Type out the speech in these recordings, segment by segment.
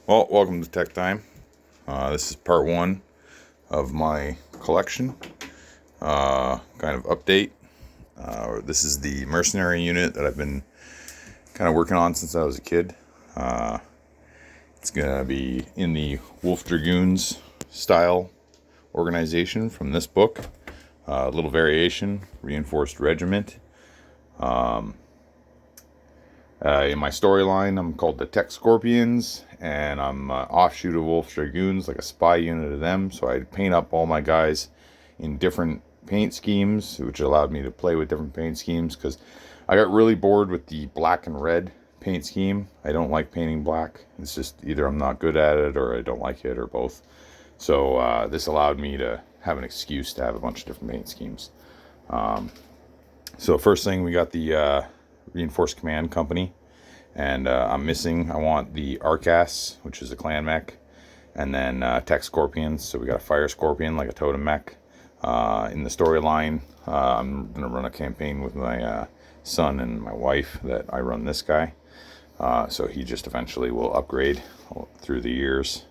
Well, welcome to Tech Time. This is part one of my collection, kind of update. This is the mercenary unit that I've been kind of working on since I was a kid. It's going to be in the Wolf Dragoons style organization from this book. A little variation, reinforced regiment. In my storyline, I'm called the Tech Scorpions, and I'm an offshoot of Wolf Dragoons, like a spy unit of them. So I paint up all my guys in different paint schemes, which allowed me to play with different paint schemes, because I got really bored with the black and red paint scheme. I don't like painting black. It's just either I'm not good at it or I don't like it, or both. So this allowed me to have an excuse to have a bunch of different paint schemes. So first thing, we got the Reinforced Command Company, and I want the Arcas, which is a clan mech, and then Tech Scorpions. So we got a Fire Scorpion, like a totem mech. In the storyline, I'm going to run a campaign with my son and my wife that I run this guy. So he just eventually will upgrade through the years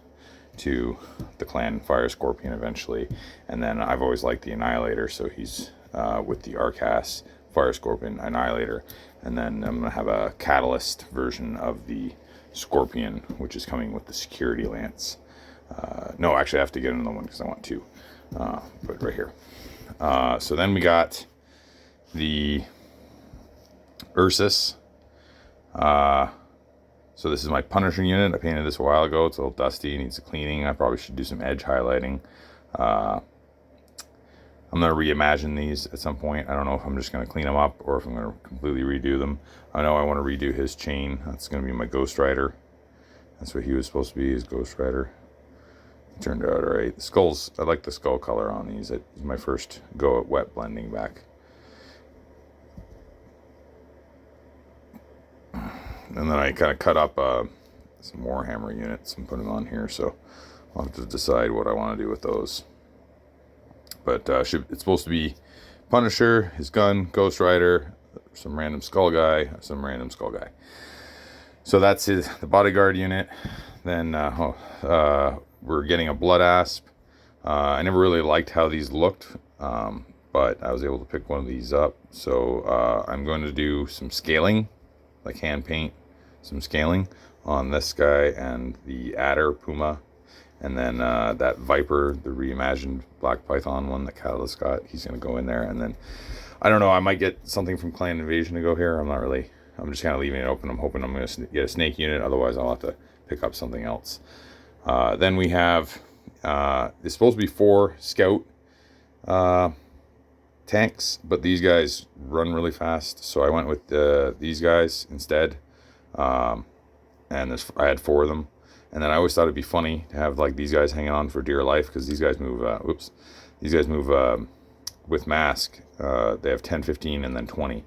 to the clan Fire Scorpion eventually. And then I've always liked the Annihilator, so he's with the Arcas, Fire Scorpion, Annihilator. And then I'm going to have a Catalyst version of the Scorpion, which is coming with the Security Lance. No, actually I have to get another one because I want two. But right here. So then we got the Ursus. So this is my Punisher unit. I painted this a while ago. It's a little dusty, needs a cleaning. I probably should do some edge highlighting. I'm going to reimagine these at some point. I don't know if I'm just going to clean them up or if I'm going to completely redo them. I know I want to redo his chain. That's going to be my Ghost Rider. That's what he was supposed to be, his Ghost Rider. It turned out alright. The skulls, I like the skull color on these. It was my first go at wet blending back. And then I kind of cut up some Warhammer units and put them on here. So I'll have to decide what I want to do with those. But it's supposed to be Punisher, his gun, Ghost Rider, some random skull guy. So that's the bodyguard unit. Then we're getting a Blood Asp. I never really liked how these looked, but I was able to pick one of these up. So I'm going to do some scaling, like hand paint some scaling on this guy and the Adder Puma. And then that Viper, the reimagined Black Python one that Catalyst got, he's going to go in there. And then, I don't know, I might get something from Clan Invasion to go here. I'm just kind of leaving it open. I'm hoping I'm going to get a Snake unit. Otherwise, I'll have to pick up something else. Then we have, it's supposed to be 4 Scout tanks, but these guys run really fast. So I went with these guys instead. And I had 4 of them. And then I always thought it'd be funny to have like these guys hanging on for dear life, because these guys move. With mask. They have 10, 15, and then 20.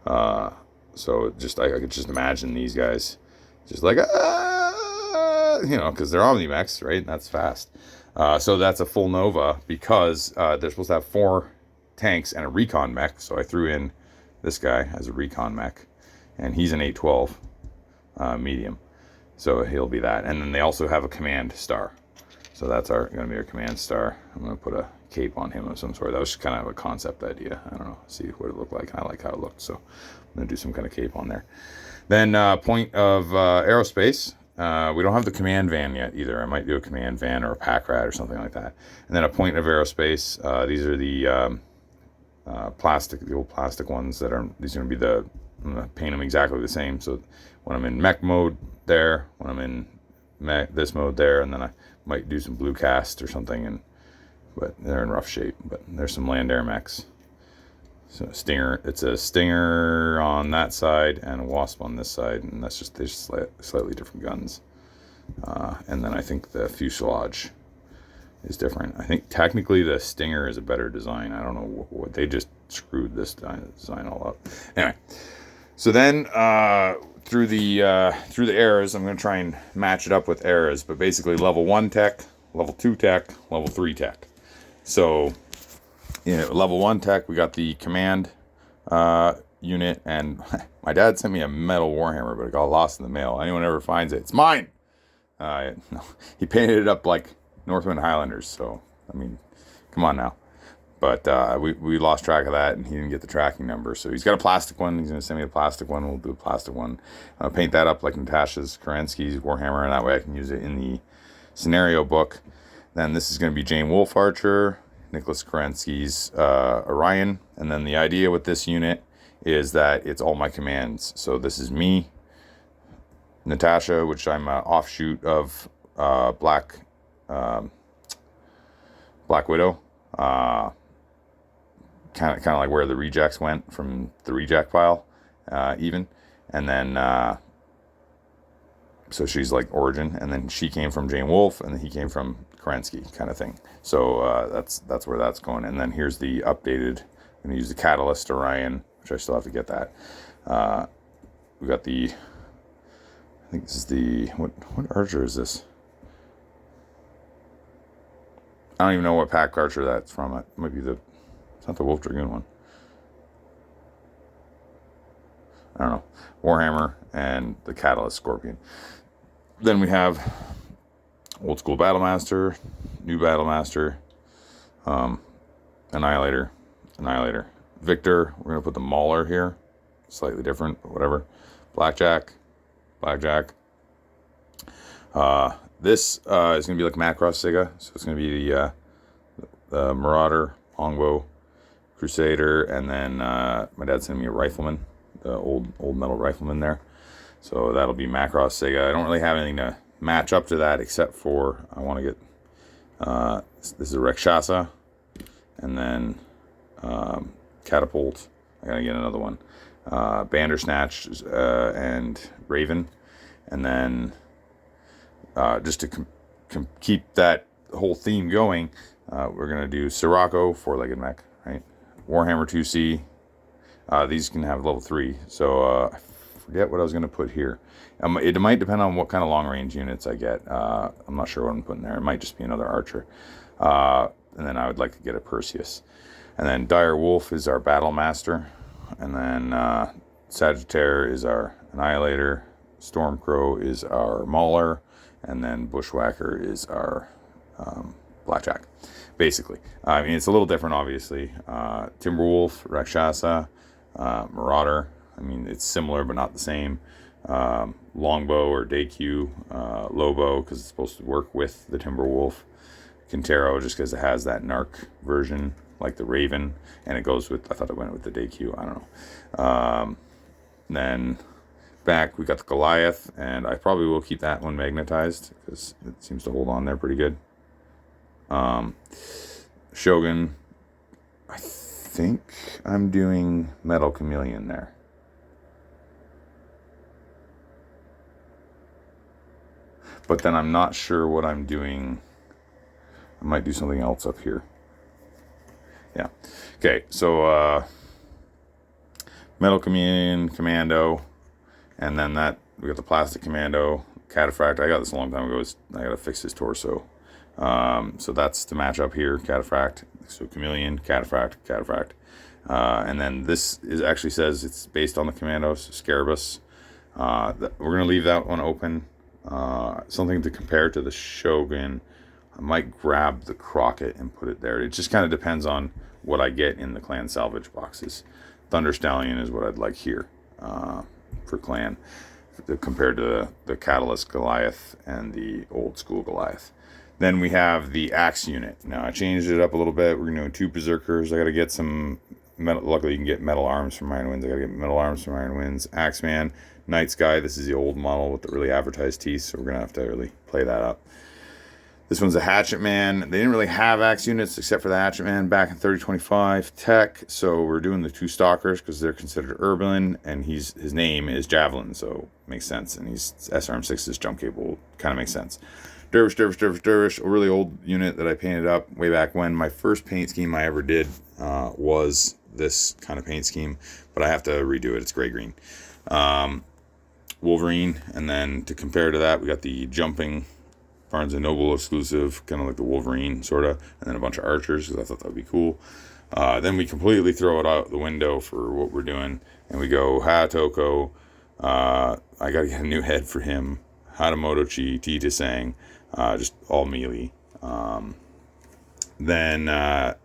So just I could just imagine these guys, just like because they're Omni-Mechs, right? That's fast. So that's a full Nova, because they're supposed to have 4 tanks and a recon mech. So I threw in this guy as a recon mech, and he's an 812 medium. So he'll be that. And then they also have a command star. So that's going to be our command star. I'm going to put a cape on him of some sort. That was kind of a concept idea. I don't know. See what it looked like. And I like how it looked. So I'm going to do some kind of cape on there. Then point of aerospace. We don't have the command van yet either. I might do a command van or a pack rat or something like that. And then a point of aerospace. These are the the old plastic ones these are going to be I'm going to paint them exactly the same. So when I'm in mech mode there, when I'm in this mode there, and then I might do some blue cast or something, but they're in rough shape. But there's some land air mechs. So Stinger, it's a Stinger on that side and a Wasp on this side, and that's just slightly different guns. And then I think the fuselage is different. I think technically the Stinger is a better design. I don't know what they just screwed this design all up. Anyway, so then through the eras, I'm going to try and match it up with eras, but basically level 1 tech, level 2 tech, level 3 tech. So level 1 tech, we got the command unit, and my dad sent me a metal Warhammer, but it got lost in the mail. Anyone ever finds it, it's mine. No, he painted it up like Northwind Highlanders. So I mean, come on now. But we lost track of that, and he didn't get the tracking number. So he's got a plastic one. He's going to send me a plastic one. We'll do a plastic one. Paint that up like Natasha's Kerensky's Warhammer, and that way I can use it in the scenario book. Then this is going to be Jane Wolf Archer, Nicholas Kerensky's Orion. And then the idea with this unit is that it's all my commands. So this is me, Natasha, which I'm an offshoot of Black Widow. Kind of like where the rejects went from the reject pile, even. And then, so she's like origin, and then she came from Jane Wolf, and then he came from Kerensky, kind of thing. So that's where that's going. And then here's the updated. I'm gonna use the Catalyst Orion, which I still have to get that. We got the. I think this is the what archer is this? I don't even know what pack archer that's from. It might be the. It's not the Wolf Dragoon one. I don't know. Warhammer and the Catalyst Scorpion. Then we have Old School Battlemaster, New Battlemaster, Annihilator. Victor, we're going to put the Mauler here. Slightly different, but whatever. Blackjack. This is going to be like Macross Siga. So it's going to be the Marauder, Longbow, Crusader, and then my dad sent me a Rifleman, the old metal Rifleman there. So that'll be Macross Sega. I don't really have anything to match up to that except for I want to get this is a Rakshasa, and then Catapult. I gotta get another one. Bandersnatch and Raven, and then just to keep that whole theme going, we're gonna do Sirocco, four-legged mech, right? Warhammer 2C. These can have level 3. So I forget what I was going to put here. It might depend on what kind of long-range units I get. I'm not sure what I'm putting there. It might just be another Archer. And then I would like to get a Perseus. And then Dire Wolf is our Battle Master. And then Sagittaire is our Annihilator. Stormcrow is our Mauler. And then Bushwhacker is our Blackjack. Basically, I mean, it's a little different, obviously. Timberwolf, Rakshasa, Marauder. I mean, it's similar, but not the same. Longbow or Dayq, Lobo, because it's supposed to work with the Timberwolf. Quintero, just because it has that Narc version, like the Raven, and it goes with, I thought it went with the Dayq, I don't know. Then back, we got the Goliath, and I probably will keep that one magnetized, because it seems to hold on there pretty good. Shogun, I think I'm doing Metal Chameleon there. But then I'm not sure what I'm doing. I might do something else up here. Yeah. Okay, so Metal Chameleon, Commando, and then that, we got the Plastic Commando, Cataphract. I got this a long time ago. I got to fix his torso. So that's to match up here, Cataphract. So Chameleon, Cataphract. And then this actually says it's based on the Commandos, Scarabus. We're going to leave that one open. Something to compare to the Shogun. I might grab the Crockett and put it there. It just kind of depends on what I get in the clan salvage boxes. Thunder Stallion is what I'd like here for clan, compared to the Catalyst Goliath and the old school Goliath. Then we have the Axe unit. Now I changed it up a little bit. We're doing 2 Berserkers. I got to get some metal. Luckily, you can get metal arms from Iron Winds. I got to get metal arms from Iron Winds. Axeman, Night Sky. This is the old model with the really advertised teeth, so we're gonna have to really play that up. This one's a Hatchet Man. They didn't really have axe units except for the Hatchet Man back in 3025 tech. So we're doing the 2 Stalkers because they're considered urban, and his name is Javelin, so it makes sense. And he's SRM6's jump cable, kind of makes sense. Dervish, a really old unit that I painted up way back when. My first paint scheme I ever did was this kind of paint scheme, but I have to redo it. It's gray-green. Wolverine, and then to compare to that, we got the jumping Barnes & Noble exclusive, kind of like the Wolverine, sort of, and then a bunch of archers, because I thought that would be cool. Then we completely throw it out the window for what we're doing, and we go Hatoko. I got to get a new head for him. Hatamoto Chi, Tita Sang, just all melee. Then I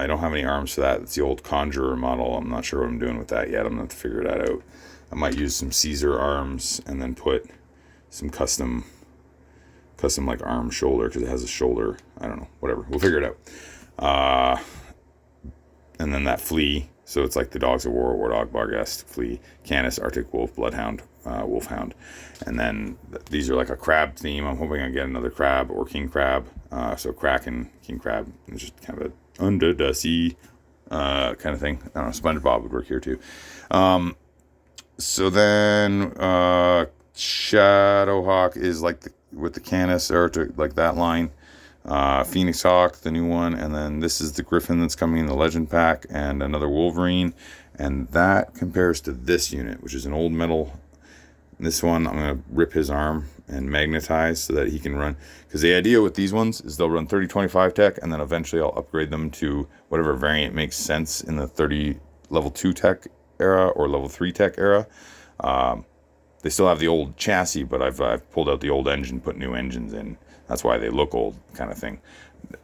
don't have any arms for that. It's the old Conjurer model. I'm not sure what I'm doing with that yet. I'm going to have to figure that out. I might use some Caesar arms and then put some custom like arm shoulder, because it has a shoulder. I don't know. Whatever. We'll figure it out. And then that flea. So it's like the Dogs of War, War Dog, Barghest, Flea, Canis, Arctic Wolf, Bloodhound, Wolfhound. And then these are like a crab theme. I'm hoping I get another crab or king crab. So Kraken, king crab, it's just kind of a under the sea kind of thing. I don't know, SpongeBob would work here too. So then Shadowhawk is like with the Canis, or like that line. Phoenix Hawk, the new one, and then this is the Griffin that's coming in the Legend Pack, and another Wolverine, and that compares to this unit, which is an old metal. This one, I'm going to rip his arm and magnetize so that he can run, because the idea with these ones is they'll run 30-25 tech, and then eventually I'll upgrade them to whatever variant makes sense in the 30 level 2 tech era or level 3 tech era. They still have the old chassis, but I've pulled out the old engine, put new engines in. That's why they look old, kind of thing,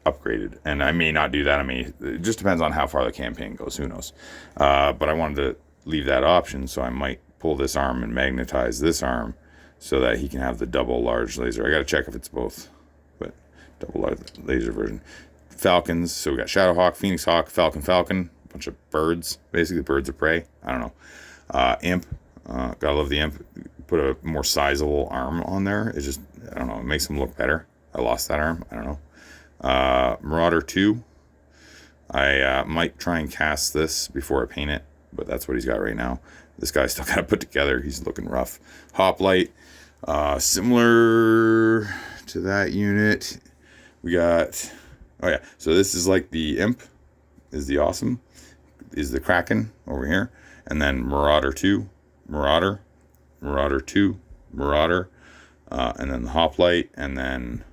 upgraded. And I may not do that. I mean, it just depends on how far the campaign goes. Who knows? But I wanted to leave that option, so I might pull this arm and magnetize this arm so that he can have the double large laser. I got to check if it's both, but double large laser version. Falcons. So we got Shadowhawk, Phoenix Hawk, Falcon, a bunch of birds, basically birds of prey. I don't know. Imp. Gotta love the Imp. Put a more sizable arm on there. It just, I don't know, it makes him look better. I lost that arm. I don't know. Marauder 2. I might try and cast this before I paint it, but that's what he's got right now. This guy's still got to put together. He's looking rough. Hoplite. Similar to that unit. We got, oh yeah, so this is like the Imp, is the Awesome, is the Kraken over here. And then Marauder 2, Marauder 2, Marauder, and then the Hoplite, and then,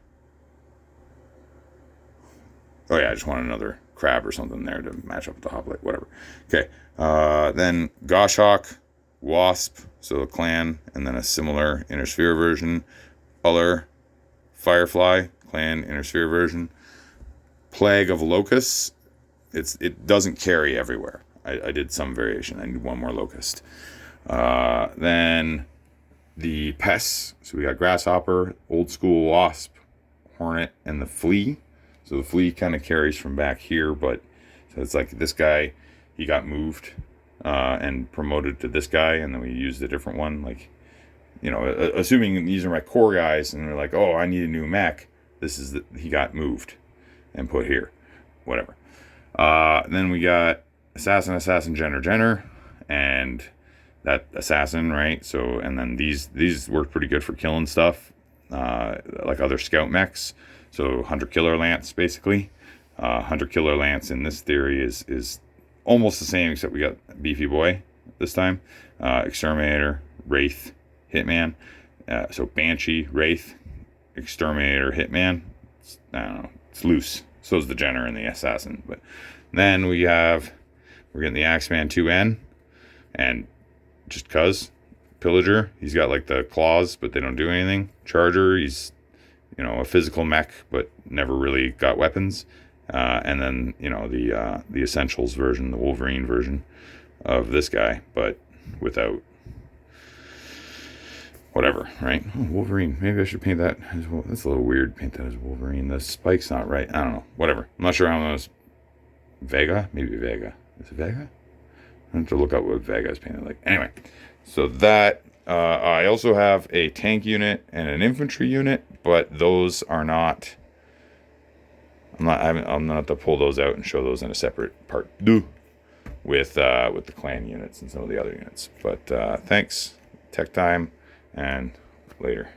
oh yeah, I just want another crab or something there to match up with the Hoplite, whatever. Okay, then Goshawk, Wasp, so a clan, and then a similar Inner Sphere version. Uller, Firefly, clan, Inner Sphere version. Plague of Locusts, it doesn't carry everywhere. I did some variation. I need one more Locust. Then the pests. So we got Grasshopper, Old School Wasp, Hornet, and the Flea. So the Flea kind of carries from back here, but so it's like this guy, he got moved and promoted to this guy, and then we used a different one. Like, you know, assuming these are my core guys, and they're like, oh, I need a new mech. This is he got moved and put here, whatever. Then we got Assassin, Jenner, and that assassin, right? So, and then these work pretty good for killing stuff, like other scout mechs. So Hunter Killer Lance, basically. Hunter Killer Lance in this theory is almost the same, except we got Beefy Boy this time. Exterminator, Wraith, Hitman. So Banshee, Wraith, Exterminator, Hitman. I don't know. It's loose. So is the Jenner and the Assassin. But then we're getting the Axeman 2N, and just cuz Pillager, he's got like the claws, but they don't do anything. Charger, he's, you know, a physical mech, but never really got weapons. And then, you know, the Essentials version, the Wolverine version of this guy, but without whatever, right? Oh, Wolverine. Maybe I should paint that as well. That's a little weird. Paint that as Wolverine. The spike's not right. I don't know. Whatever. I'm not sure how those. Vega? Maybe Vega. Is it Vega? I have to look up what Vega is painted like. Anyway, so that I also have a tank unit and an infantry unit, but those are not. I'm not have to pull those out and show those in a separate part with the clan units and some of the other units. But thanks, tech time, and later.